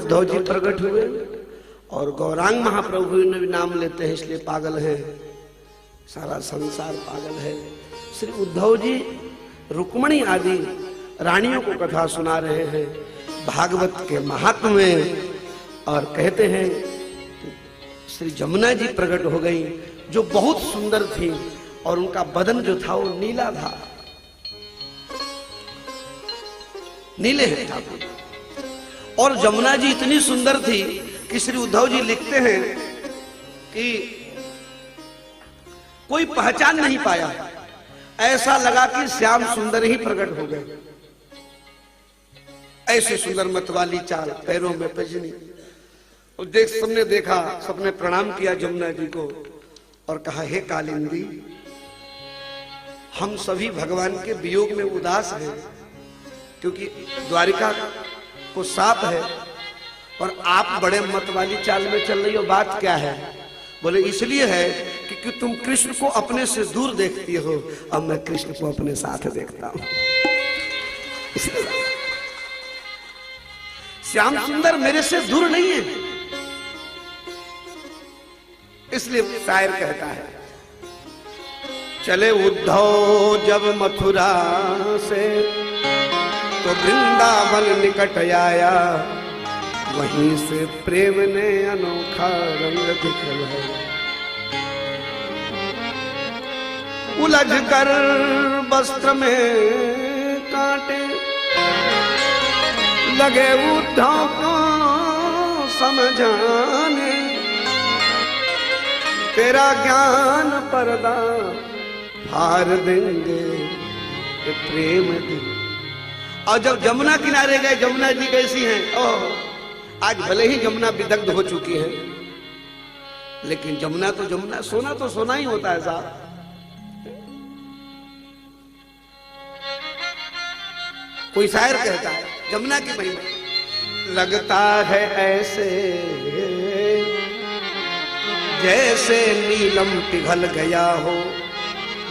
उद्धव जी प्रकट हुए और गौरांग महाप्रभु ने भी नाम लेते हैं, इसलिए पागल हैं, सारा संसार पागल है। श्री उद्धव जी रुक्मणी आदि रानियों को कथा सुना रहे हैं भागवत के महात्म्य में, और कहते हैं श्री जमुना जी प्रकट हो गई जो बहुत सुंदर थी और उनका बदन जो था वो नीला था, नीले हैं ठाकुर। और जमुना जी इतनी सुंदर थी कि श्री उद्धव जी लिखते हैं कि कोई पहचान नहीं पाया, ऐसा लगा कि श्याम सुंदर ही प्रकट हो गए। ऐसे सुंदर मतवाली चाल, पैरों में पैजनी, और सबने देखा, सबने प्रणाम किया जमुना जी को और कहा, हे कालिंदी, हम सभी भगवान के वियोग में उदास हैं, क्योंकि द्वारिका को साप है और आप बड़े मतवाली चाल में चल रही हो, बात क्या है? बोले इसलिए है कि तुम कृष्ण को अपने से दूर देखती हो और मैं कृष्ण को अपने साथ देखता हूं। श्याम सुंदर मेरे से दूर नहीं है, इसलिए शायर कहता है, चले उद्धव जब मथुरा से तो वृंदावन निकट आया, वहीं से प्रेम ने अनोखा रंग दिखलाया। उलझ कर वस्त्र में कांटे लगे उद्धव को समझाने, तेरा ज्ञान पर्दा फाड़ देंगे प्रेम दी। और जब जमुना किनारे गए, जमुना जी कैसी हैं? ओह, आज भले ही जमुना विदग्ध हो चुकी है, लेकिन जमुना तो जमुना, सोना तो सोना ही होता है साहब। कोई शायर कहता है जमुना की महिमा, लगता है ऐसे जैसे नीलम पिघल गया हो।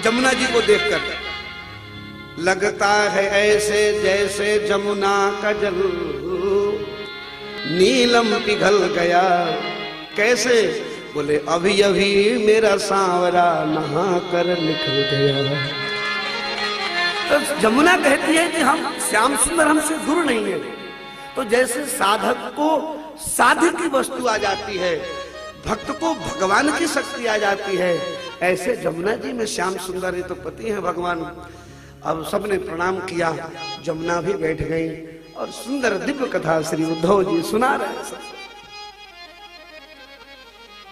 जमुना जी को देखकर लगता है ऐसे जैसे जमुना का जल नीलम पिघल गया। कैसे? बोले अभी अभी मेरा सांवरा नहा कर निकल गया। तो जमुना कहती है कि हम श्याम सुंदर हमसे दूर नहीं है। तो जैसे साधक को साध्य की वस्तु आ जाती है, भक्त को भगवान की शक्ति आ जाती है, ऐसे जमुना जी में श्याम सुंदर, ये तो पति है भगवान। अब सबने प्रणाम किया, जमुना भी बैठ गई और सुंदर दिव्य कथा श्री उद्धव जी सुना रहे हैं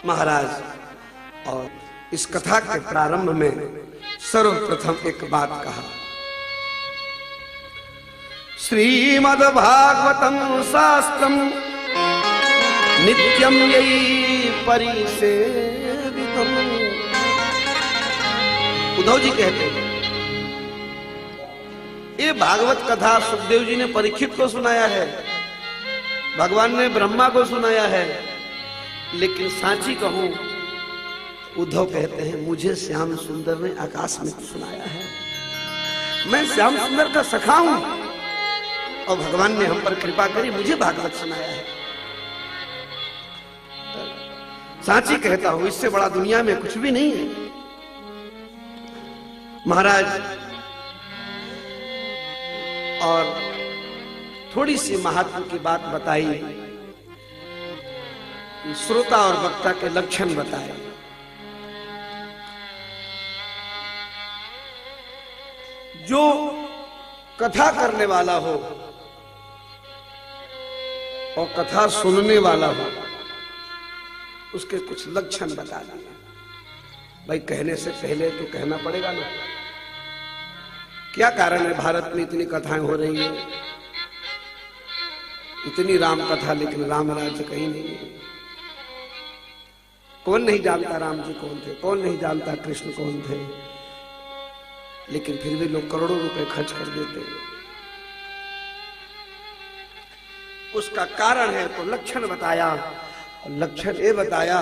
महाराज। और इस कथा के प्रारंभ में सर्वप्रथम एक बात कहा, श्रीमद् भागवतम शास्त्रम नित्यम यही परिसेवितम। उद्धव जी कहते हैं ये भागवत कथा सुखदेव जी ने परीक्षित को सुनाया है, भगवान ने ब्रह्मा को सुनाया है, लेकिन साची कहूं, उद्धव कहते हैं मुझे श्याम सुंदर ने आकाश में सुनाया है। मैं श्याम सुंदर का सखा हूं और भगवान ने हम पर कृपा करी, मुझे भागवत सुनाया है। साची कहता हूं, इससे बड़ा दुनिया में कुछ भी नहीं है। महाराज, और थोड़ी सी महात्मा की बात बताई, श्रोता और वक्ता के लक्षण बताए। जो कथा करने वाला हो और कथा सुनने वाला हो, उसके कुछ लक्षण बता दिए। भाई कहने से पहले तो कहना पड़ेगा ना, क्या कारण है भारत में इतनी कथाएं हो रही है, इतनी राम कथा, लेकिन राम राज्य कहीं नहीं है। कौन नहीं जानता राम जी कौन थे, कौन नहीं जानता कृष्ण कौन थे, लेकिन फिर भी लोग करोड़ों रुपए खर्च कर देते हैं। उसका कारण है तो लक्षण बताया, और लक्षण ये बताया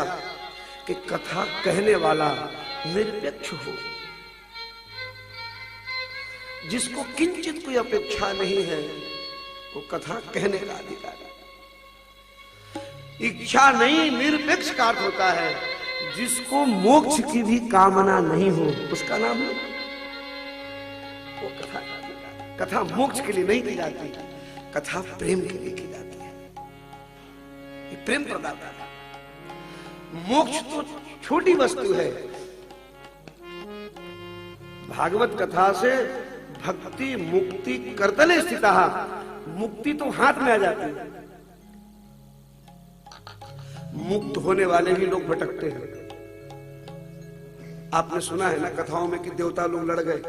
कि कथा कहने वाला निरपेक्ष हो, जिसको किंचित कोई अपेक्षा नहीं है, वो कथा कहने का अधिकार है। इच्छा नहीं, निरपेक्ष का अर्थ होता है जिसको मोक्ष की भी कामना नहीं हो, उसका नाम है वो कथा। कथा मोक्ष के लिए नहीं की जाती, कथा प्रेम के लिए की जाती है। ये प्रेम प्रदाता है। मोक्ष तो छोटी वस्तु है। भागवत कथा से भक्ति मुक्ति करतले स्थिता, मुक्ति तो हाथ में आ जाती है। मुक्त होने वाले भी लोग भटकते हैं। आपने सुना है ना कथाओं में कि देवता लोग लड़ गए,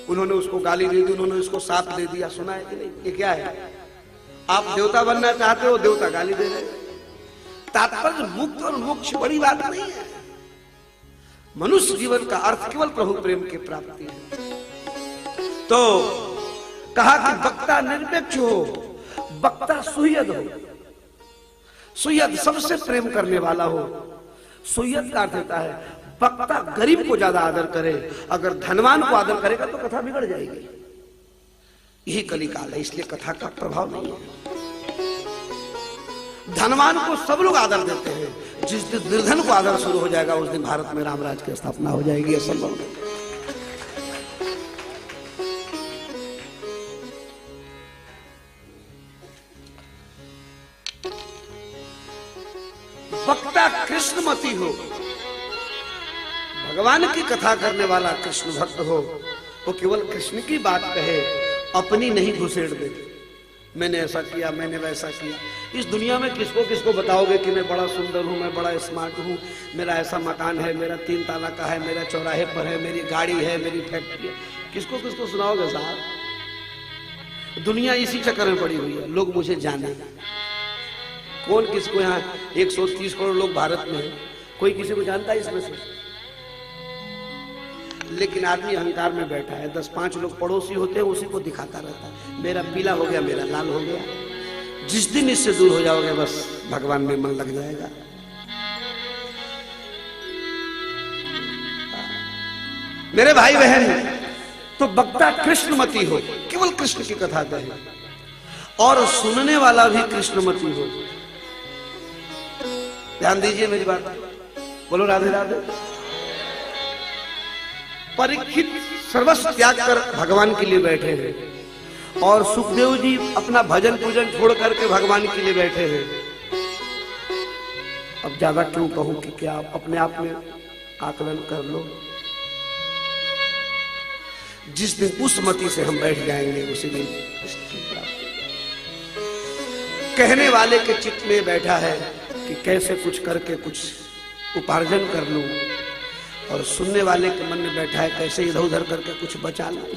उन्होंने उसको गाली दे दी, उन्होंने उसको साप दे दिया, सुना है कि नहीं? ये क्या है? आप देवता बनना चाहते हो, देवता गाली दे रहे। तात्पर्य मुक्त और मोक्ष बड़ी बात नहीं है। मनुष्य जीवन का अर्थ केवल प्रभु प्रेम की प्राप्ति है। तो कहा कि वक्ता निरपेक्ष हो, वक्ता सुहृद हो। सुहृद सबसे प्रेम करने वाला हो। सुहृद का अर्थ होता है वक्ता गरीब को ज्यादा आदर करे, अगर धनवान को आदर करेगा तो कथा बिगड़ जाएगी। यही कलिकाल है, इसलिए कथा का प्रभाव नहीं है। धनवान को सब लोग आदर देते हैं, जिस दिन निर्धन को आदर शुरू हो जाएगा उस दिन भारत में रामराज की स्थापना हो जाएगी। यह संभव नहीं। वक्ता कृष्णमती हो, भगवान की कथा करने वाला कृष्ण भक्त हो, वो केवल कृष्ण की बात कहे, अपनी नहीं घुसेड़ दे। मैंने ऐसा किया, मैंने वैसा किया। इस दुनिया में किसको किसको बताओगे कि मैं बड़ा सुंदर हूं, मैं बड़ा स्मार्ट हूं, मेरा ऐसा मकान है, मेरा 3 ताला का है, मेरा चौराहे पर है, मेरी गाड़ी है, मेरी फैक्ट्री है। किसको किसको सुनाओगे साहब? दुनिया इसी चक्कर में पड़ी हुई है, लोग मुझे जाने। कौन किसको, यहाँ 130 करोड़ लोग भारत में है, कोई किसी को जानता है इसमें से? लेकिन आदमी अहंकार में बैठा है। 10-5 लोग पड़ोसी होते हैं, उसी को दिखाता रहता है, मेरा पीला हो गया, मेरा लाल हो गया। जिस दिन इससे दूर हो जाओगे बस भगवान में मन लग जाएगा। मेरे भाई बहन, तो वक्ता कृष्णमती हो, केवल कृष्ण की कथा कहे, और सुनने वाला भी कृष्णमती हो। ध्यान दीजिए मेरी बात, बोलो राधे राधे। परीक्षित सर्वस्व त्याग कर भगवान के लिए बैठे हैं, और सुखदेव जी अपना भजन पूजन छोड़ करके भगवान के लिए बैठे हैं। अब ज्यादा क्यों कहूं कि क्या आप अपने आप में आकलन कर लो। जिस दिन उस मति से हम बैठ जाएंगे उसी दिन कहने वाले के चित्त में बैठा है कि कैसे कुछ करके कुछ उपार्जन कर लूं, और सुनने वाले के मन में बैठा है कैसे इधर उधर करके कुछ बचा लूं।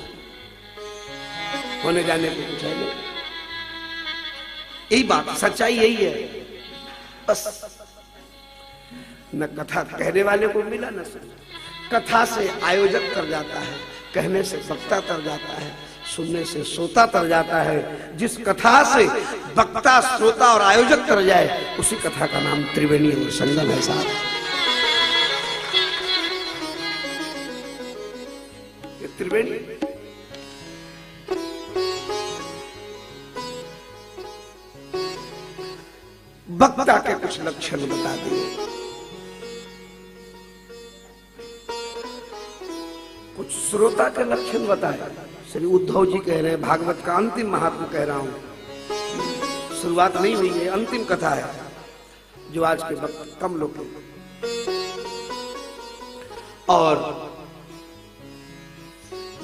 होने जाने को कुछ है नहीं। यही बात, सच्चाई यही है बस। न कथा कहने वाले को मिला, न कथा से आयोजक कर जाता है, कहने से वक्ता तर जाता है, सुनने से श्रोता तर जाता है। जिस कथा से वक्ता, श्रोता और आयोजक तर जाए, उसी कथा का नाम त्रिवेणी और संगम है साहब। ये त्रिवेणी। वक्ता के कुछ लक्षण बता दिए, कुछ श्रोता के लक्षण बताए। श्री उद्धव जी कह रहे हैं, भागवत का अंतिम महात्मा कह रहा हूं, शुरुआत नहीं हुई है, अंतिम कथा है जो आज के वक्त कम लोग के। और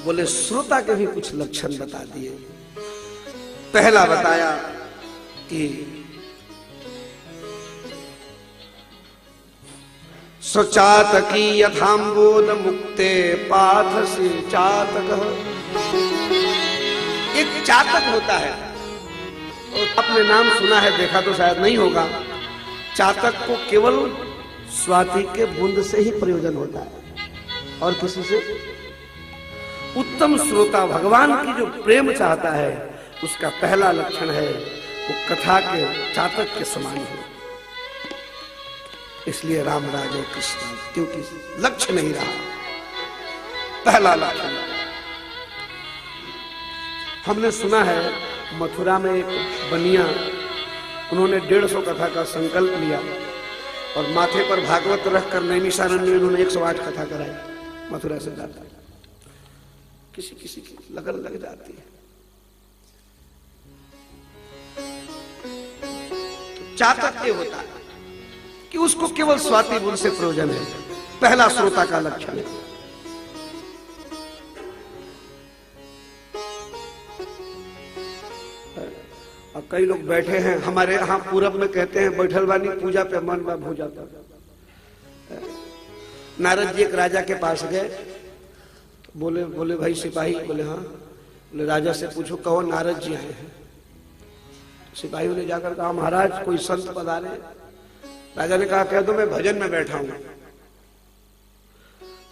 बोले श्रोता के भी कुछ लक्षण बता दिए। पहला बताया कि स्वचातकी यथाम्बोध मुक्ते पाथ से चातक। एक चातक होता है, और आपने नाम सुना है, देखा तो शायद नहीं होगा। चातक को केवल स्वाति के बूंद से ही प्रयोजन होता है, और किसी से। उत्तम श्रोता भगवान की जो प्रेम चाहता है, उसका पहला लक्षण है वो कथा के चातक के समान हो। इसलिए राम राजो कृष्ण, क्योंकि लक्ष्य नहीं रहा। पहला लक्षण। हमने सुना है मथुरा में एक बनिया उन्होंने 150 कथा का संकल्प लिया और माथे पर भागवत रखकर नैमिषारण्य में उन्होंने 108 कथा कराई मथुरा से जाता। किसी किसी की लगन लग जाती है। तो चातक ये होता है कि उसको केवल स्वाति बुल से प्रयोजन है। पहला श्रोता का लक्षण है। अब कई लोग बैठे हैं हमारे यहाँ पूरब में कहते हैं बैठल वाली पूजा पे मन बा हो जाता। नारद जी एक राजा के पास गए, बोले बोले भाई सिपाही, बोले हाँ, बोले राजा से पूछो कहो नारद जी आए हैं। सिपाही ने जाकर कहा महाराज कोई संत पधारे। राजा ने कहा कह दो मैं भजन में बैठा हूं।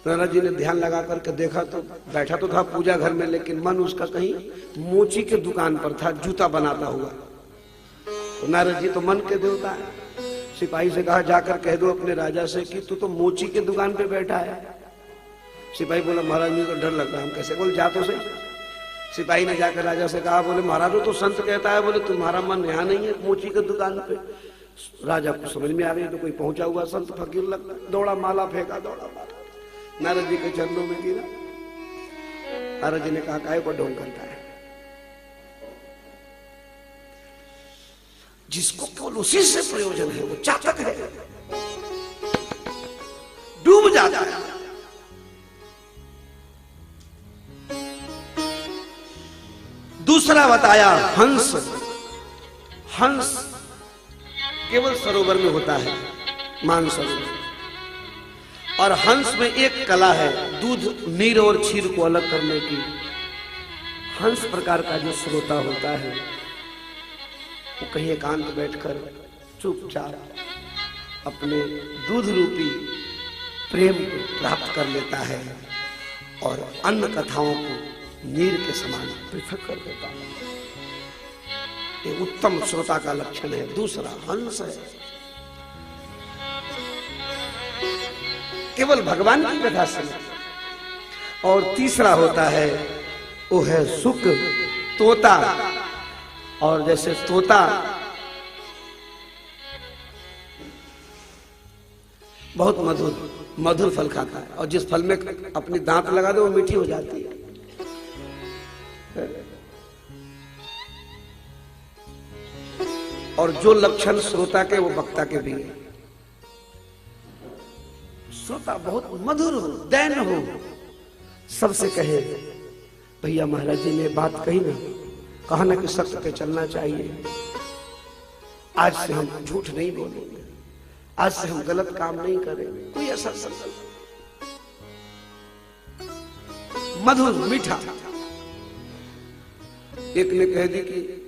नारद जी ने ध्यान लगा करके देखा तो बैठा तो था पूजा घर में, लेकिन मन उसका कहीं मोची के दुकान पर था, जूता बनाता हुआ। तो नारद जी तो मन के देवता है। सिपाही से कहा जाकर कह दो अपने राजा से कि तू तो मोची के दुकान पे बैठा है। सिपाही बोला महाराज मुझे तो डर लग रहा है। हम कैसे? बोले जा तो सही। सिपाही ने जाकर राजा से कहा, बोले महाराज वो तो संत कहता है, बोले तुम्हारा मन यहाँ नहीं है मोची के दुकान पे। राजा को समझ में आ रही तो कोई पहुंचा हुआ संत फकीर लगता, दौड़ा माला फेंका, दौड़ा माला नारद जी के चरणों में गिरा। नारद जी ने कहा काहे को ढोंग करता है? जिसको केवल उसी से प्रयोजन है वो चातक है, डूब जाता है। दूसरा बताया हंस। हंस केवल सरोवर में होता है, मानसरोवर। और हंस में एक कला है दूध, नीर और क्षीर को अलग करने की। हंस प्रकार का जो श्रोता होता है वो कहीं एकांत बैठकर चुपचाप अपने दूध रूपी प्रेम को प्राप्त कर लेता है और अन्य कथाओं को नीर के समान पृथक कर देता है। ये उत्तम श्रोता का लक्षण है। दूसरा हंस है, केवल भगवान की कथा सुने। और तीसरा होता है वो है सुख, तोता। और जैसे तोता बहुत मधुर मधुर फल खाता है और जिस फल में अपनी दांत लगा दो वो मीठी हो जाती है। और जो लक्षण श्रोता के वो वक्ता के भी है। श्रोता बहुत मधुर हो, दैन हो, सबसे कहे भैया महाराज जी ने बात कही ना, कहा ना कि सत्य पे चलना चाहिए। आज से हम झूठ नहीं बोलेंगे, आज से हम गलत काम नहीं करेंगे। कोई ऐसा संकल्प मधुर मीठा। एक ने कह दी कि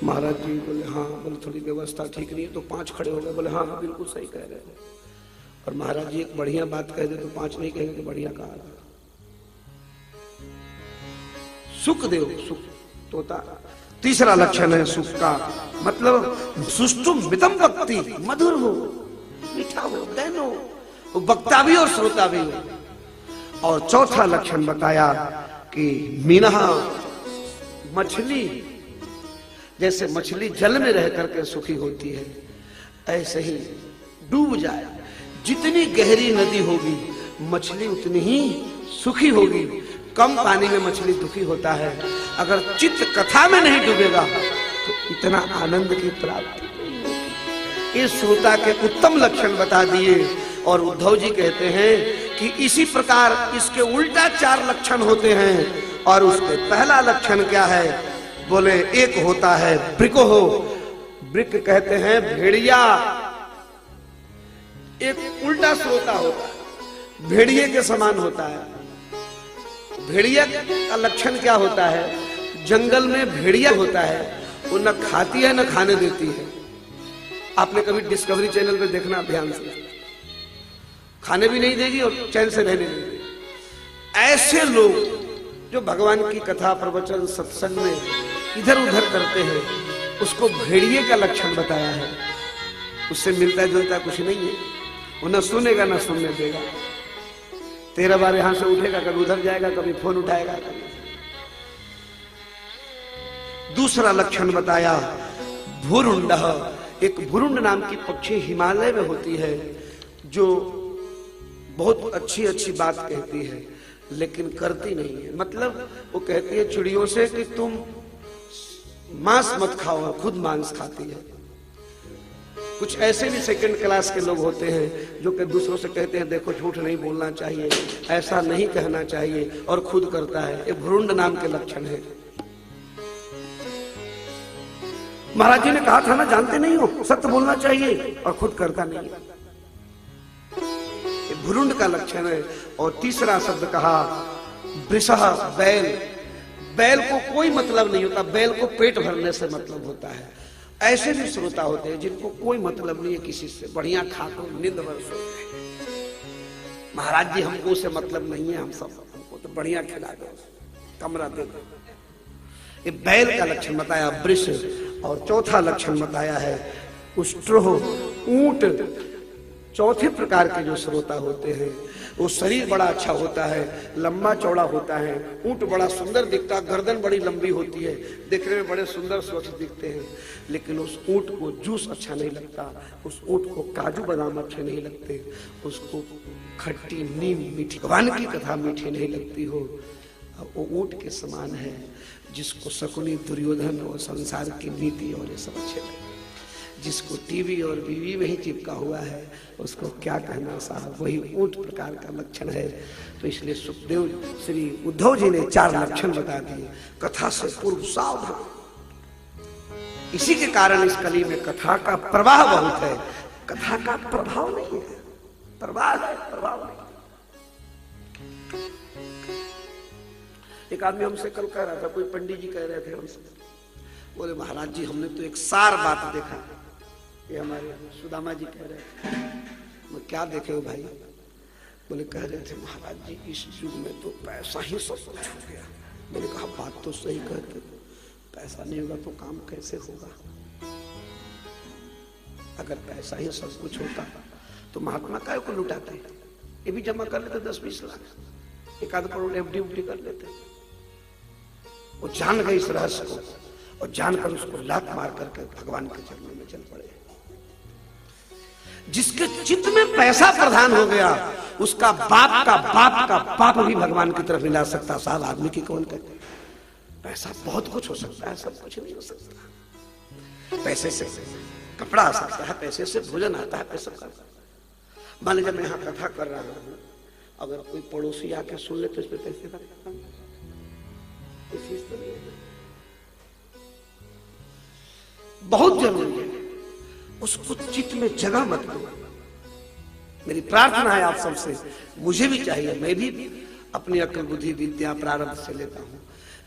महाराज जी, बोले हाँ, बोले थोड़ी व्यवस्था ठीक नहीं है, तो 5 खड़े हो गए। बोले हाँ हाँ बिल्कुल सही कह रहे हैं। और महाराज जी एक बढ़िया बात कह दे तो 5 नहीं कहेंगे तो बढ़िया कहा। सुख देव, सुख तोता। तीसरा लक्षण है सुख का, मतलब सुष्टु मितम भक्ति, मधुर हो, मीठा हो, दैन हो, वक्ता भी और श्रोता भी हो। और चौथा लक्षण बताया कि मीना, मछली जैसे मछली जल में रह करके सुखी होती है, ऐसे ही डूब जाए। जितनी गहरी नदी होगी मछली उतनी ही सुखी होगी। कम पानी में मछली दुखी होता है। अगर चित्त कथा में नहीं डूबेगा तो इतना आनंद की प्राप्ति नहीं होगी। इस श्रोता के उत्तम लक्षण बता दिए। और उद्धव जी कहते हैं कि इसी प्रकार इसके उल्टा 4 लक्षण होते हैं। और उसके पहला लक्षण क्या है? बोले एक होता है ब्रिको हो। ब्रिक कहते हैं भेड़िया। एक उल्टा श्रोता होता है, भेड़िए के समान होता है। भेड़िया का लक्षण क्या होता है? जंगल में भेड़िया होता है, वो न खाती है न खाने देती है। आपने कभी डिस्कवरी चैनल पे देखना ध्यान से, खाने भी नहीं देगी और चैन से रहने नहीं देगी। ऐसे लोग जो भगवान की कथा प्रवचन सत्संग में इधर उधर करते हैं, उसको भेड़िए का लक्षण बताया है। उससे मिलता जुलता कुछ नहीं है। वो न सुनेगा न सुनने देगा। 13 बार यहां से उठेगा, कभी उधर जाएगा, कभी फोन उठाएगा। दूसरा लक्षण बताया भूरुंड। एक भूरुंड नाम की पक्षी हिमालय में होती है, जो बहुत अच्छी अच्छी बात कहती है लेकिन करती नहीं है। मतलब वो कहती है चिड़ियों से कि तुम मांस मत खाओ, खुद मांस खाती है। कुछ ऐसे भी सेकंड क्लास के लोग होते हैं जो कि दूसरों से कहते हैं देखो झूठ नहीं बोलना चाहिए, ऐसा नहीं कहना चाहिए, और खुद करता है। ये भ्रूण नाम के लक्षण है। महाराज जी ने कहा था ना, जानते नहीं हो सत्य बोलना चाहिए और खुद करता नहीं है। ये भ्रूण का लक्षण है। और तीसरा शब्द कहा वृषः, बैल। बैल को कोई मतलब नहीं होता, बैल को पेट भरने से मतलब होता है। ऐसे भी श्रोता होते हैं जिनको कोई मतलब नहीं है किसी से, बढ़िया खाकर नींद भर सोते हैं। महाराज जी हमको से मतलब नहीं है, हम सब हमको तो बढ़िया खिला दो, कमरा दे दो। ये बैल का लक्षण बताया वृष। और चौथा लक्षण बताया है उष्ट्रोह, ऊंट। चौथे प्रकार के जो श्रोता होते हैं वो शरीर बड़ा अच्छा होता है, लंबा चौड़ा होता है। ऊंट बड़ा सुंदर दिखता, गर्दन बड़ी लंबी होती है, देखने में बड़े सुंदर स्वच्छ दिखते हैं, लेकिन उस ऊंट को जूस अच्छा नहीं लगता, उस ऊंट को काजू बादाम अच्छे नहीं लगते, उसको खट्टी नीम मीठी भगवान की कथा मीठी नहीं लगती हो। वो ऊंट के समान है जिसको शकुनी, दुर्योधन और संसार की नीति और ये सब अच्छे लगे। जिसको टीवी और बीवी में ही चिपका हुआ है उसको क्या कहना साहब, वही ऊंट प्रकार का लक्षण है। तो इसलिए सुखदेव श्री उद्धव जी ने 4 लक्षण बता दिए। कथा से पूर्व सावधान। इसी के कारण इस कली में कथा का प्रवाह बहुत है, कथा का प्रभाव नहीं है। प्रवाह है, प्रभाव नहीं। एक आदमी हमसे कल कह रहा था, कोई पंडित जी कह रहे थे हमसे, बोले महाराज जी हमने तो एक सार बात देखा। ये हमारे सुदामा जी कह रहे थे। मैं क्या देखे हो भाई? बोले कह रहे थे महाराज जी इस युग में तो पैसा ही सब कुछ हो गया। मैंने कहा बात तो सही कहते, पैसा नहीं होगा तो काम कैसे होगा? अगर पैसा ही सब कुछ होता तो महात्मा काय को लुटाते? ये भी जमा कर लेते 10-20 लाख, 1-2 करोड़ एफडी उफडी कर लेते। वो जान गए इस रहस्य को और जानकर उसको लात मार करके भगवान के चरणों में चल पड़े। जिसके चित्त में पैसा प्रधान हो गया उसका बाप का बाप भी भगवान की तरफ नहीं ला सकता। साहब आदमी की कौन कहते? पैसा बहुत कुछ हो सकता है, सब कुछ नहीं हो सकता। पैसे से कपड़ा आ सकता है, पैसे से भोजन आता है, पैसा का। मान लीजिए मैं यहाँ कथा कर रहा हूँ, अगर कोई पड़ोसी आके सुन ले तो इस पे पैसे का बहुत जरूरी है। उसको चित्त में जगह मत दो। मेरी प्रार्थना है आप सबसे, मुझे भी चाहिए, मैं भी अपनी अक्ल बुद्धि विद्या प्रारंभ से लेता हूं,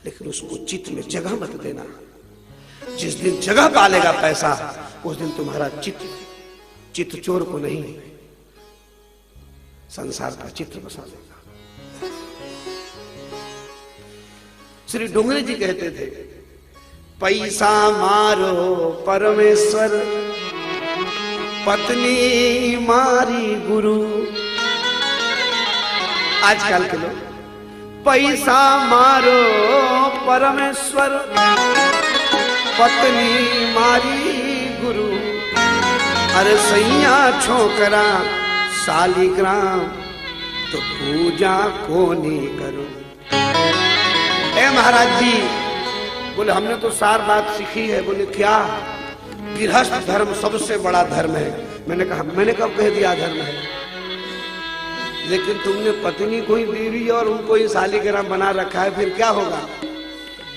लेकिन उसको चित्त में जगह मत देना। जिस दिन जगह पालेगा पैसा, उस दिन तुम्हारा चित्त चोर को नहीं संसार का चित्र बसा देगा। श्री डोंगरे जी कहते थे पैसा मारो परमेश्वर, पत्नी मारी गुरु। आजकल के लोग पैसा मारो परमेश्वर, पत्नी मारी गुरु। अरे सैया छोकरा शालिग्राम, तो पूजा को नहीं करो। ए महाराज जी बोले हमने तो सार बात सीखी है। बोले क्या? गृहस्थ धर्म सबसे बड़ा धर्म है। मैंने कब कह दिया धर्म है? लेकिन तुमने पत्नी को ही बीवी और उनको ही शालिग्राम बना रखा है, फिर क्या होगा?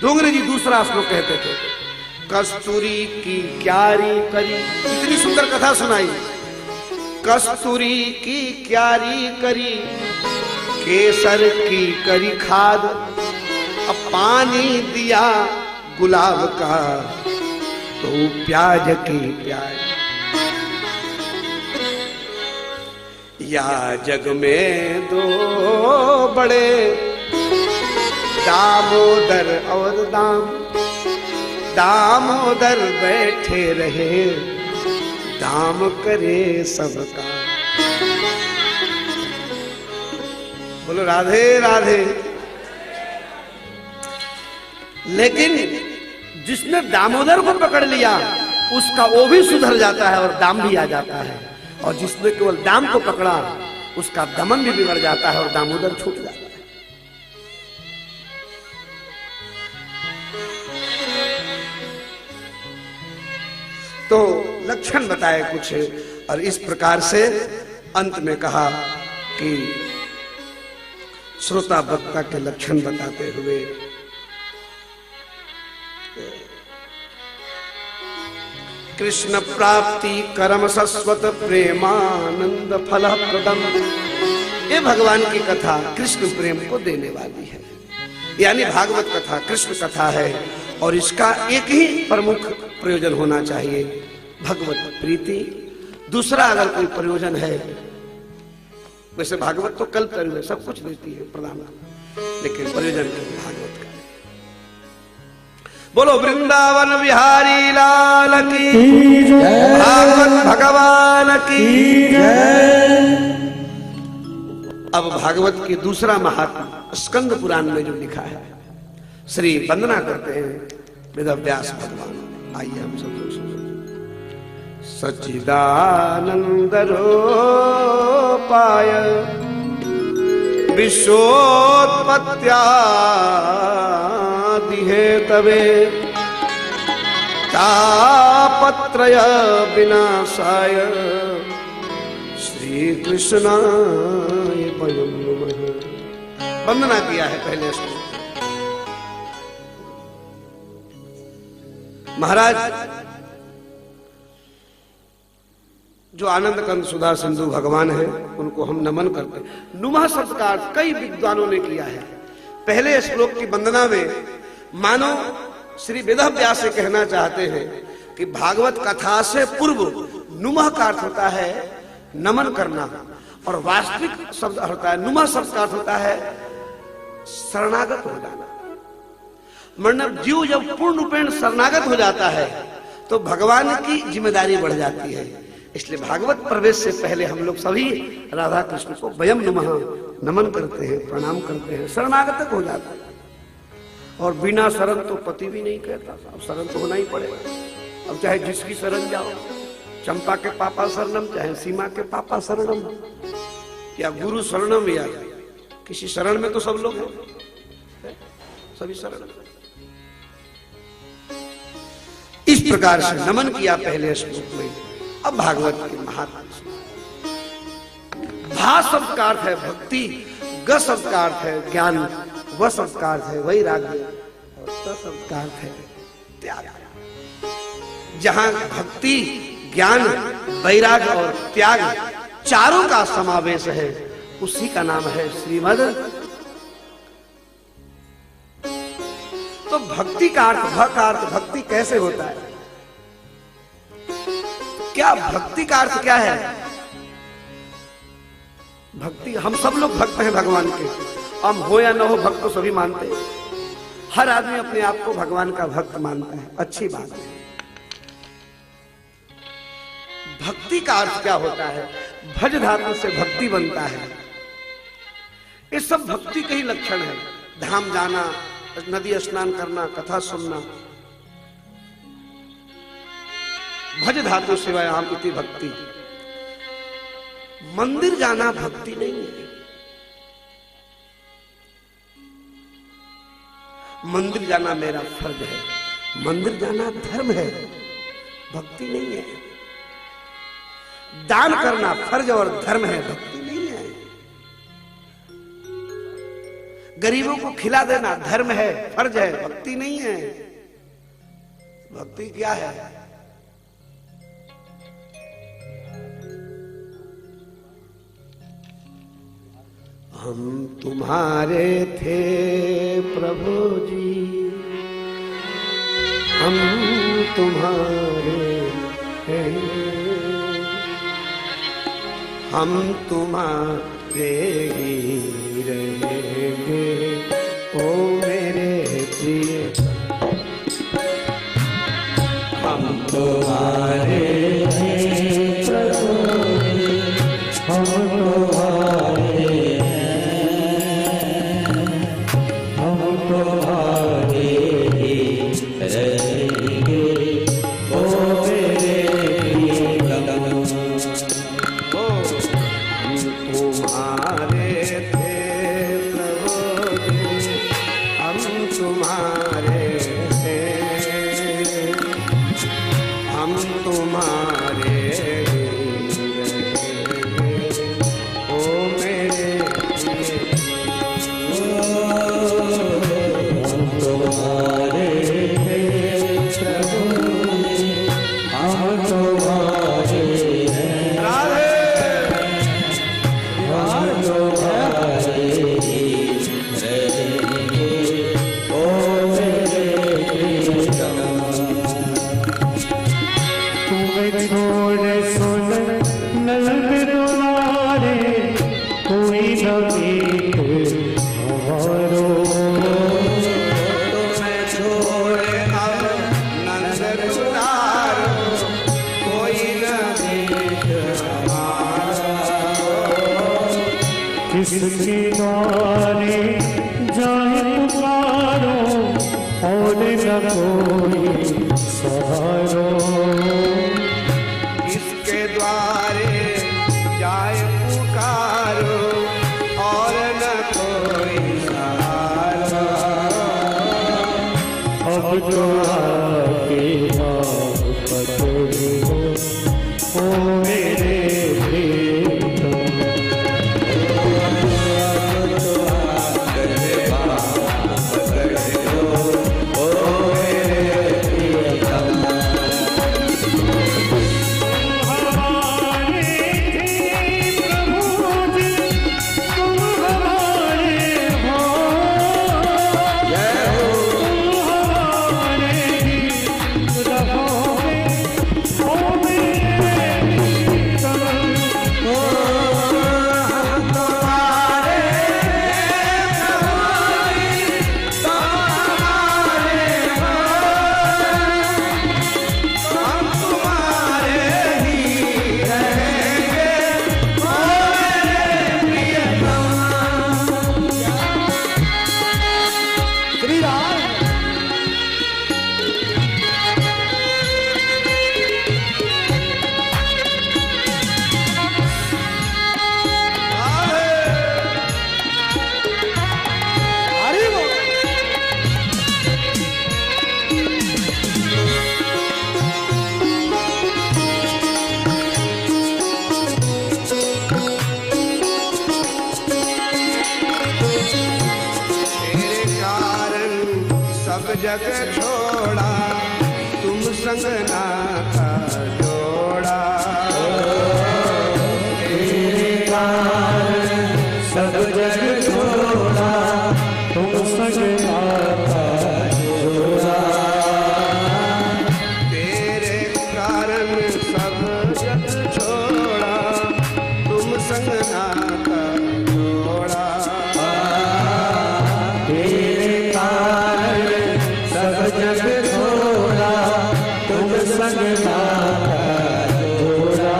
डोंगरे जी दूसरा श्लोक कहते थे कस्तूरी की क्यारी करी। इतनी सुंदर कथा सुनाई। कस्तूरी की क्यारी करी, केसर की करी खाद, अब पानी दिया गुलाब का, तो प्याज की प्याज। या जग में दो बड़े दामोदर और दामोदर बैठे रहे, दाम करे सबका। बोलो राधे राधे। लेकिन जिसने दामोदर को पकड़ लिया उसका वो भी सुधर जाता है और दाम भी आ जाता है, और जिसने केवल दाम को पकड़ा उसका दमन भी बिगड़ जाता है और दामोदर छूट जाता है। तो लक्षण बताए कुछ, और इस प्रकार से अंत में कहा कि श्रोता वक्ता के लक्षण बताते हुए कृष्ण प्राप्ति कर्म सस्वत प्रेमानंद फल प्रदम। ये भगवान की कथा कृष्ण प्रेम को देने वाली है, यानी भागवत कथा कृष्ण कथा है, और इसका एक ही प्रमुख प्रयोजन होना चाहिए, भगवत प्रीति। दूसरा अगर कोई प्रयोजन है, वैसे भागवत तो कल्प तरू है, सब कुछ देती है प्रदान, लेकिन प्रयोजन भागवत का। बोलो वृंदावन बिहारी लाल की जय, भागवत भगवान की जय। अब भागवत की दूसरा महात्मा स्कंद पुराण में जो लिखा है, श्री वंदना करते हैं वेदव्यास भगवान। आइए हम सब सच्चिदानंद रूपाय विश्वोत्पत्त्यादि हेतवे तापत्रय विनाशाय श्री कृष्णाय वयं नमः। वंदना किया है पहले श्लोक। महाराज जो आनंद कंद सुधा सिंधु भगवान है, उनको हम नमन करते हैं। नुमा संस्कार कई विद्वानों ने किया है। पहले श्लोक की वंदना में मानो श्री वेदव्यास से कहना चाहते हैं कि भागवत कथा से पूर्व नुमा का अर्थ होता है नमन करना, और वास्तविक शब्द होता है नुमा शब्द का अर्थ होता है शरणागत हो जाना। मतलब जीव जब पूर्ण रूपेण शरणागत हो जाता है तो भगवान की जिम्मेदारी बढ़ जाती है। इसलिए भागवत प्रवेश से पहले हम लोग सभी राधा कृष्ण को वयम नमः नमन करते हैं, प्रणाम करते हैं, शरणागत हो जाता है। और बिना शरण तो पति भी नहीं कहता, अब शरण तो होना ही पड़ेगा। अब चाहे जिसकी शरण जाओ, चंपा के पापा शरणम, चाहे सीमा के पापा शरणम, या गुरु शरणम, या किसी शरण में तो सब लोग हैं, सभी शरण। इस प्रकार से नमन किया पहले श्लोक में। अब भागवत के महात्मा। भा शब्द का अर्थ है भक्ति, ग शब्द का अर्थ है ज्ञान, व शब्द का अर्थ है वैराग्य, और त शब्द का अर्थ है त्याग। जहां भक्ति, ज्ञान, वैराग्य और त्याग चारों का समावेश है, उसी का नाम है श्रीमद्। तो भक्ति का अर्थ, भ का अर्थ भक्ति कैसे होता है? क्या भक्ति का अर्थ क्या है? भक्ति, हम सब लोग भक्त हैं भगवान के, हम हो या न हो भक्त तो सभी मानते हैं। हर आदमी अपने आप को भगवान का भक्त मानता है, अच्छी बात है। भक्ति का अर्थ क्या होता है? भज धातु से भक्ति बनता है। ये सब भक्ति के ही लक्षण है। धाम जाना, नदी स्नान करना, कथा सुनना, भज धातु सेवायाम इति भक्ति। मंदिर जाना भक्ति नहीं है। मंदिर जाना मेरा फर्ज है, मंदिर जाना धर्म है, भक्ति नहीं है। दान करना फर्ज और धर्म है, भक्ति नहीं है। गरीबों को खिला देना धर्म है, फर्ज है, भक्ति नहीं है। भक्ति क्या है? हम तुम्हारे थे प्रभु जी, हम तुम्हारे हैं, हम तुम्हारे ही रहेंगे ओ मेरे प्रिय। हम तुम्हारे हैं प्रभु, हम तुम्हारे तुम्हारे ही रहेंगे। तुम्हारे ओ मेरे तुम्हारे प्रभु हम तुम्हारे राधे हम तुम्हारे ओ मेरे प्रियतम तुम्हें छोड़ सुन नंद दुलारे कोई न एक हमारो तुम्हें छोड़े अब नंद दुलारो कोई न देख हमारा किसके द्वारे जाए पुकारो और न कोई सहारो इसके द्वारे जाए पुकारो और न कोई सहारा अब तो आके आप पकड़ो ओ मेरे प्रियतम जग छोड़ा तुम संग नाता जोड़ा तेरे कारण सब जग छोड़ा तुम संग नाता जोड़ा तेरे कारण सब जग छोड़ा तुम संग नाता जोड़ा तेरे कारण सब जग छोड़ा तुम संग नाता जोड़ा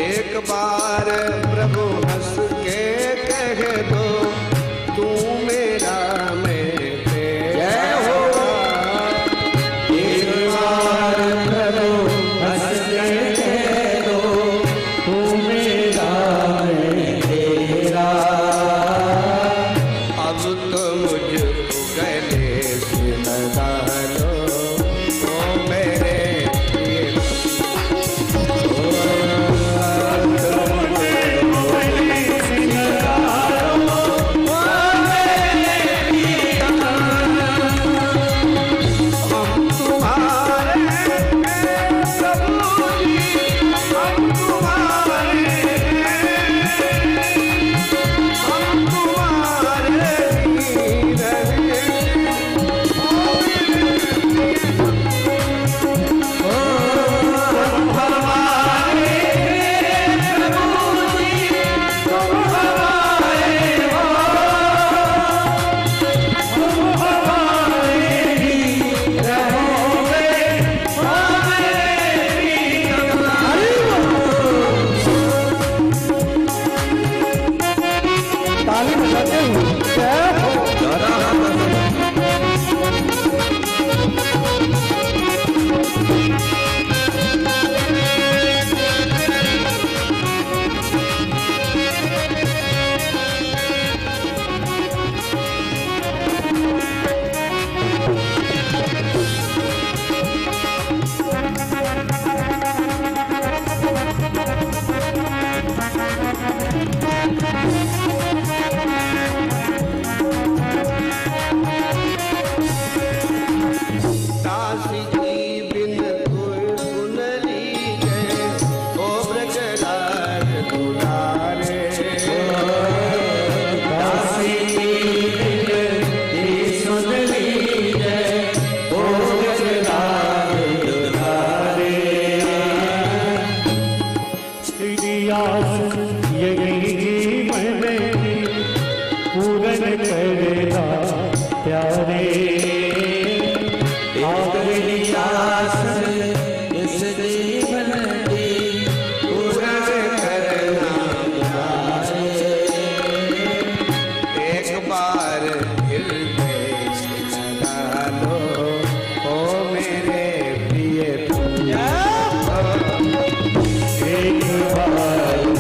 एक बार प्रभु हंस के कह दो तू मेरा मैं तेरा एक बार प्रभु हंस के कह दो तू मेरा मैं तेरा अब तो मुझको गले से लगा लो ओ मेरे दासी की बिन पुनरी जय ओ ब्रजराज दुलारे दासी की सुनली जय ओ ब्रजराज दुलारे यही मैंने पूरन करना प्यारे आखिरी आस इस जीवन की पूरन करना प्यारे एक बार हृदय से लगा लो ओ मेरे प्रिय एक बार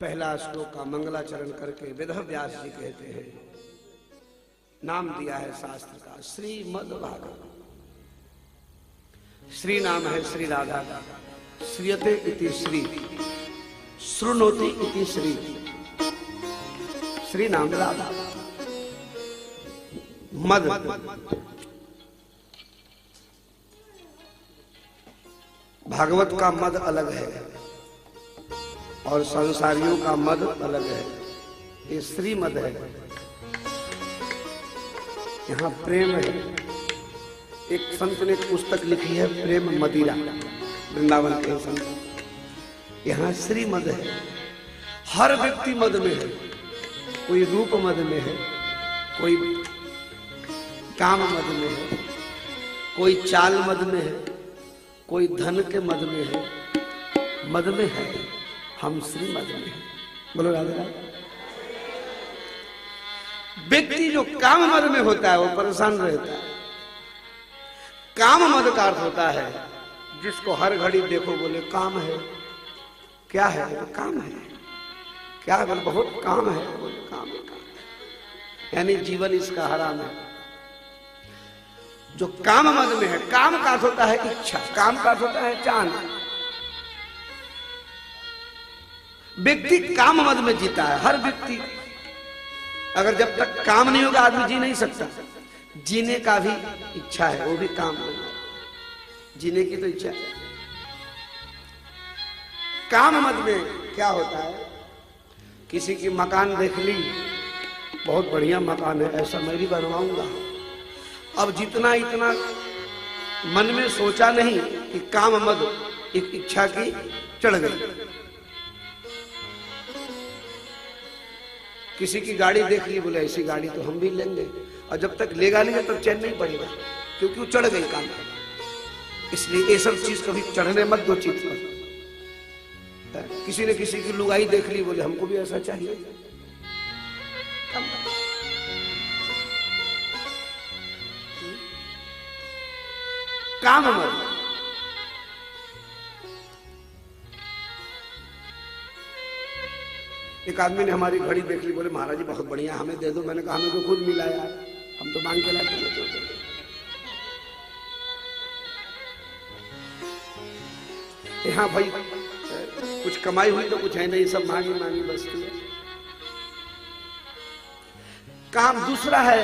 पहला श्लोक का मंगलाचरण करके वेद व्यास जी कहते हैं, नाम दिया है शास्त्र का श्रीमद् भागवत। श्री नाम है श्री राधा का, श्रीयते इति श्री, श्रुणोति इति श्री, श्री नाम राधा। मद भागवत का मद अलग है और संसारियों का मद अलग है। ये श्री मद है, यहाँ प्रेम है। एक संत ने पुस्तक लिखी है प्रेम मदिरा, वृंदावन के संत। यहाँ श्री मद है। हर व्यक्ति मद में है, कोई रूप मद में है, कोई काम मद में है, कोई चाल मद में है, कोई धन के मद में है। मद में है, हम श्री मद में हैं। बोलो राधे राधे। व्यक्ति जो काम मद में होता है वो परेशान रहता है। काम मद का अर्थ होता है जिसको हर घड़ी देखो बोले काम है, क्या है? तो काम है। क्या है? बोले बहुत काम है, बोले काम है, काम है। यानी जीवन इसका हराम है। जो काम मद में है, काम का अर्थ होता है इच्छा, काम का अर्थ होता है चाहना। व्यक्ति काम मद में जीता है, हर व्यक्ति। अगर जब तक काम नहीं होगा आदमी जी नहीं सकता। जीने का भी इच्छा है, वो भी काम है, जीने की तो इच्छा है। काम मद में क्या होता है, किसी की मकान देख ली, बहुत बढ़िया मकान है, ऐसा मैं भी बनवाऊंगा। अब जितना इतना मन में सोचा नहीं कि काम मद एक इच्छा की चढ़ गई। किसी की गाड़ी देख ली, बोले ऐसी गाड़ी तो हम भी लेंगे, और जब तक लेगा नहीं तब चैन नहीं पड़ेगा, क्योंकि वो चढ़ गई काम। इसलिए ये सब चीज कभी चढ़ने मत दो चित्त पर। किसी ने किसी की लुगाई देख ली, बोले हमको भी ऐसा चाहिए, काम मत। एक आदमी ने हमारी घड़ी देख ली, बोले महाराज जी बहुत बढ़िया, हमें दे दो। मैंने कहा हमें तो खुद मिला यार, हम तो मांग के लाते हैं। हाँ भाई, कुछ कमाई हुई तो कुछ है नहीं, सब मांगी मांगी वस्तु है। काम दूसरा है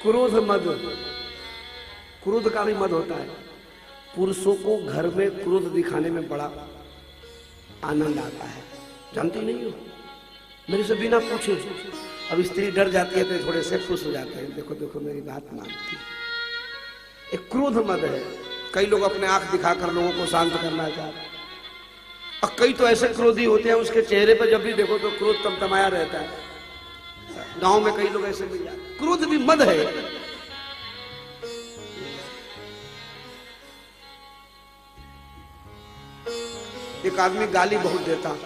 क्रोध मद। क्रोध का भी मद होता है। पुरुषों को घर में क्रोध दिखाने में बड़ा आनंद आता है, जानती नहीं हो? मेरे से बिना पूछे अब स्त्री डर जाती है तो थोड़े से खुश हो जाते हैं, देखो देखो मेरी बात मानती। एक क्रोध मद है। कई लोग अपने आंख दिखाकर लोगों को शांत करना चाहते हैं, और कई तो ऐसे क्रोधी होते हैं उसके चेहरे पर जब भी देखो तो क्रोध तमतमाया रहता है। गांव में कई लोग ऐसे मिल जाते हैं। क्रोध भी मद है। एक आदमी गाली बहुत देता,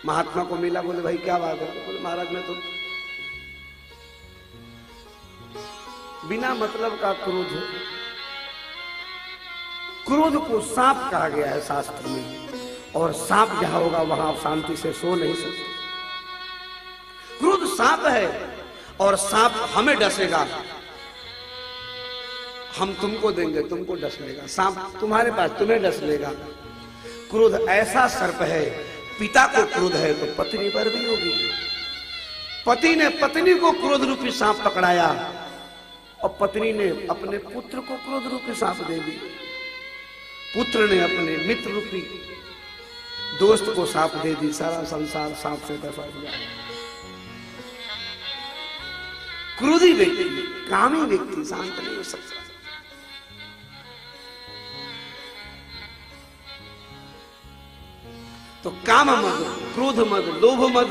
महात्मा को मिला, बोले भाई क्या बात है? बोले महाराज मैं तो बिना मतलब का क्रोध। क्रोध को सांप कहा गया है शास्त्र में, और सांप जहां होगा वहां आप शांति से सो नहीं सकते। क्रोध सांप है, और सांप हमें डसेगा, हम तुमको देंगे, तुमको डस लेगा। सांप तुम्हारे पास, तुम्हें डस लेगा। क्रोध ऐसा सर्प है, पिता को क्रोध है तो पत्नी पर भी होगी। पति ने पत्नी को क्रोध रूपी सांप पकड़ाया, और पत्नी ने अपने पुत्र को क्रोध रूपी सांप दे दी। पुत्र ने अपने मित्र रूपी दोस्त को सांप दे दी। सारा संसार सांप से डसा हुआ। क्रोधी व्यक्ति, कामी व्यक्ति शांत नहीं हो सकता। तो काम मद, क्रोध मद, लोभ मद,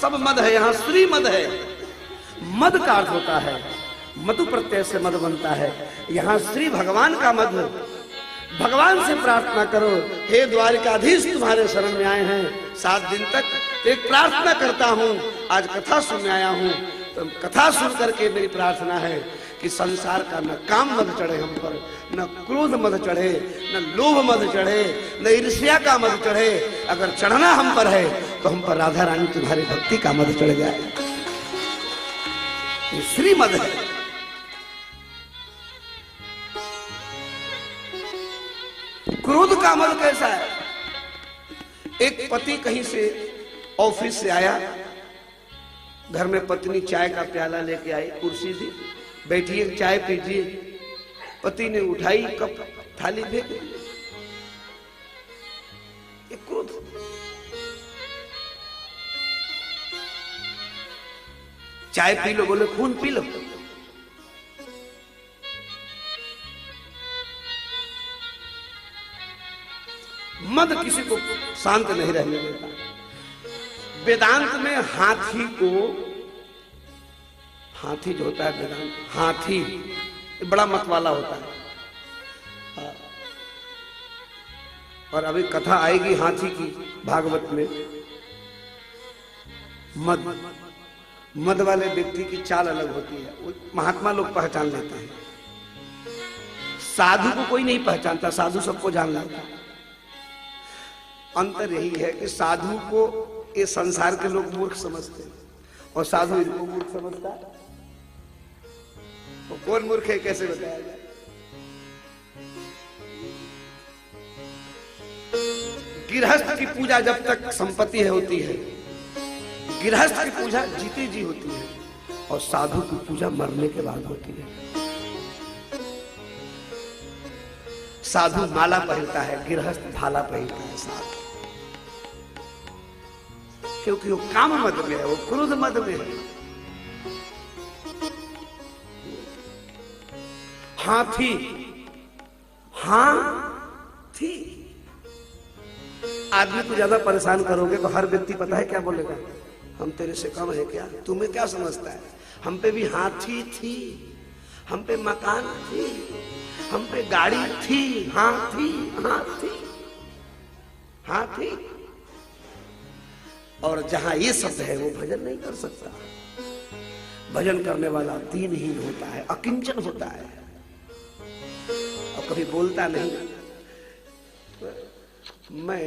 सब मद है। यहां श्री मद है। मद का अर्थ होता है मधु प्रत्यय से मद बनता है। यहां श्री भगवान का मद। भगवान से प्रार्थना करो, हे द्वारिकाधीश तुम्हारे शरण में आए हैं 7 दिन तक। एक प्रार्थना करता हूं, आज कथा सुनने आया हूं, तो कथा सुन करके मेरी प्रार्थना है कि संसार का न काम मद चढ़े हम पर, न क्रोध मद चढ़े, न लोभ मद चढ़े, न ईर्ष्या का मद चढ़े। अगर चढ़ना हम पर है तो हम पर राधा रानी तुम्हारी भक्ति का मद चढ़ जाए। ये श्री मद है। क्रोध का मद कैसा है? एक पति कहीं से ऑफिस से आया, घर में पत्नी चाय का प्याला लेके आई, कुर्सी दी, बैठिए चाय पीजिए। पति ने उठाई कप, थाली फेंक दी। एक क्रोध। चाय पी लो, बोले खून पी लो। मद किसी को शांत नहीं रहने देता। वेदांत में हाथी को, हाथी जो होता है वेदांत, हाथी बड़ा मत वाला होता है। और अभी कथा आएगी हाथी की भागवत में। मद वाले व्यक्ति की चाल अलग होती है, वो महात्मा लोग पहचान लेते हैं। साधु को कोई नहीं पहचानता, साधु सबको जान लेता है। अंतर यही है कि साधु को ये संसार के लोग मूर्ख समझते हैं, और साधु इनको मूर्ख समझता है। तो कौन मूर्ख है कैसे बताया जाए? गृहस्थ की पूजा जब तक संपत्ति है होती है, गृहस्थ की पूजा जीते जी होती है, और साधु की पूजा मरने के बाद होती है। साधु माला पहनता है, गृहस्थ भाला पहनता है। साधु क्योंकि वो काम मद में है, वो क्रोध मद में है। हाथी, हाथी आदमी को ज्यादा परेशान करोगे तो हर व्यक्ति पता है क्या बोलेगा? हम तेरे से कम है क्या? तुम्हें क्या समझता है? हम पे भी हाथी थी, हम पे मकान थी, हम पे गाड़ी थी। हाथी, हाथी, हाथी। और जहां ये शब्द है वो भजन नहीं कर सकता। भजन करने वाला दीनहीन होता है, अकिंचन होता है, और कभी बोलता नहीं। मैं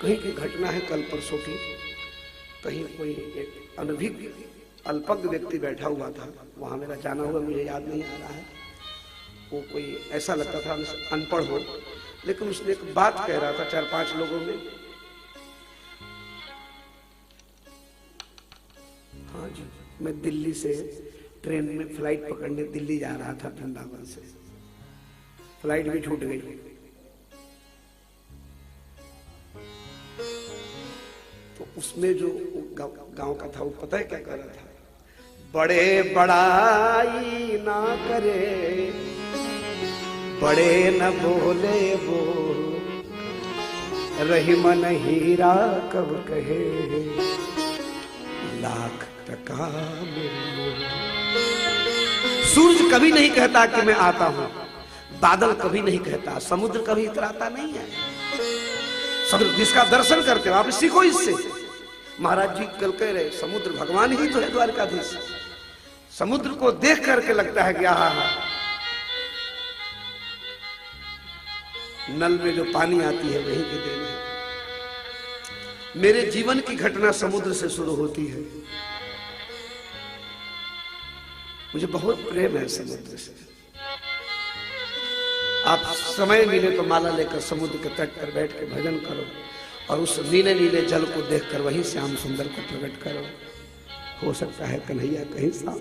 कहीं की घटना है कल परसों की, कहीं कोई एक अनभिज्ञ अल्पज्ञ व्यक्ति बैठा हुआ था, वहां मेरा जाना हुआ मुझे याद नहीं आ रहा है। वो कोई ऐसा लगता था अनपढ़ हो, लेकिन उसने एक बात कह रहा था 4-5 लोगों में। हाँ जी, मैं दिल्ली से ट्रेन में फ्लाइट पकड़ने दिल्ली जा रहा था वृंदावन से, फ्लाइट भी छूट गई। तो उसमें जो गांव का था वो पता है क्या कर रहा था? बड़े बड़ाई ना करे, बड़े न बोले वो, रही मन हीरा कब कहे, लाख टका मिल। सूरज कभी नहीं कहता कि मैं आता हूं, बादल कभी नहीं कहता, समुद्र कभी इतराता नहीं है। समुद्र जिसका दर्शन करते हो आप सीखो इससे। महाराज जी कल कह रहे समुद्र भगवान ही तो है, द्वारकाधीश। समुद्र को देख करके लगता है कि आहा, नल में जो पानी आती है वहीं की देन है। मेरे जीवन की घटना समुद्र से शुरू होती है। मुझे बहुत प्रेम है समुद्र से। आप समय मिले तो माला लेकर समुद्र के तट पर बैठ के भजन करो, और उस नीले नीले जल को देखकर वहीं श्याम सुंदर को प्रकट करो। हो सकता है कन्हैया कहीं साथ।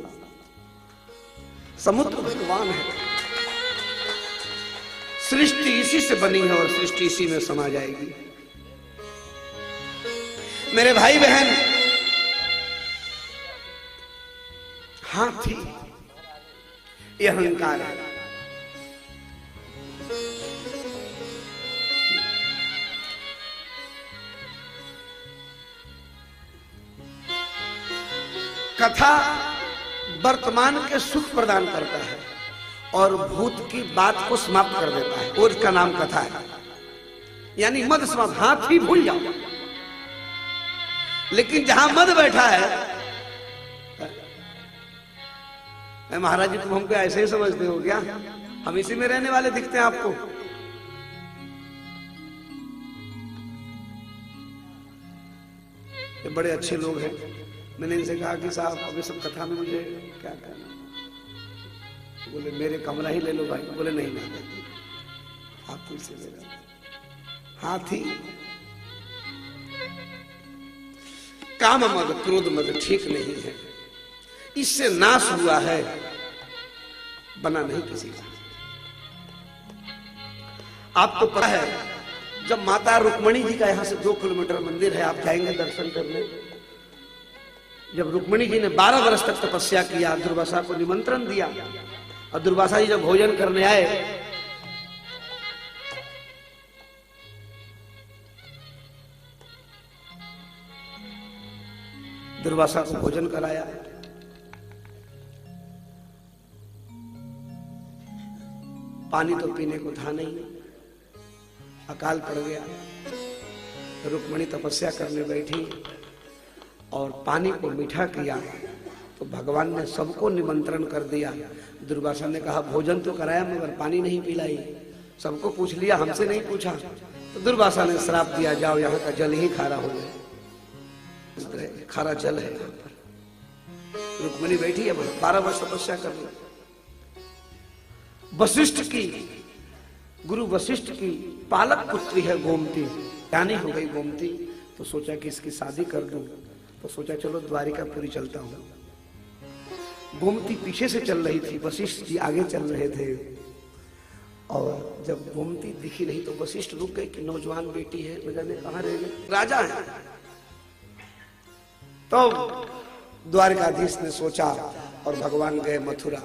समुद्र भगवान है, सृष्टि इसी से बनी है और सृष्टि इसी में समा जाएगी। मेरे भाई बहन, हाथी ये अहंकार है। कथा वर्तमान के सुख प्रदान करता है और भूत की बात को समाप्त कर देता है, और इसका नाम कथा है। यानी मद समाप्त, हाथी भूल जाओ। लेकिन जहां मद बैठा है, महाराज जी तुम हमको ऐसे ही समझते हो क्या? हम इसी में रहने वाले दिखते हैं आपको। ये बड़े अच्छे लोग हैं। मैंने इनसे कहा कि साहब अभी सब कथा में मुझे क्या करना? बोले मेरे कमरा ही ले लो भाई। बोले नहीं नहीं, आप तुझसे ले लो। हाथी काम मद क्रोध मद ठीक नहीं है, इससे नाश हुआ है, बना नहीं किसी का। आपको पता है जब माता रुक्मणी जी का यहां से 2 किलोमीटर मंदिर है, आप जाएंगे दर्शन करने। जब रुक्मणी जी ने 12 वर्ष तक तपस्या किया, दुर्वासा को निमंत्रण दिया, और दुर्वासा जी जब भोजन करने आए दुर्वासा को भोजन कराया। पानी तो पीने को था नहीं, अकाल पड़ गया। रुक्मणी तपस्या करने बैठी और पानी को मीठा किया, तो भगवान ने सबको निमंत्रण कर दिया। दुर्वासा ने कहा भोजन तो कराया मगर पानी नहीं पिलाई। सबको पूछ लिया, हमसे नहीं पूछा। तो दुर्वासा ने श्राप दिया, जाओ यहाँ का जल ही खारा हो जाए। इस तरह खारा जल है यहाँ पर। रुक्मिणी बैठी है, 12 वर्ष तपस्या कर रही। वशिष्ठ की, गुरु वशिष्ठ की पालक पुत्री है गोमती, ज्ञानी हो गई गोमती। तो सोचा कि इसकी शादी कर दूं। तो सोचा चलो द्वारिकापुरी चलता हूं। गोमती पीछे से चल रही थी, वशिष्ठ जी आगे चल रहे थे। और जब गोमती दिखी नहीं तो वशिष्ठ रुक गए कि नौजवान बेटी है, न जाने कहां रह गई, राजा है। तो द्वारकाधीश ने सोचा और भगवान गए मथुरा।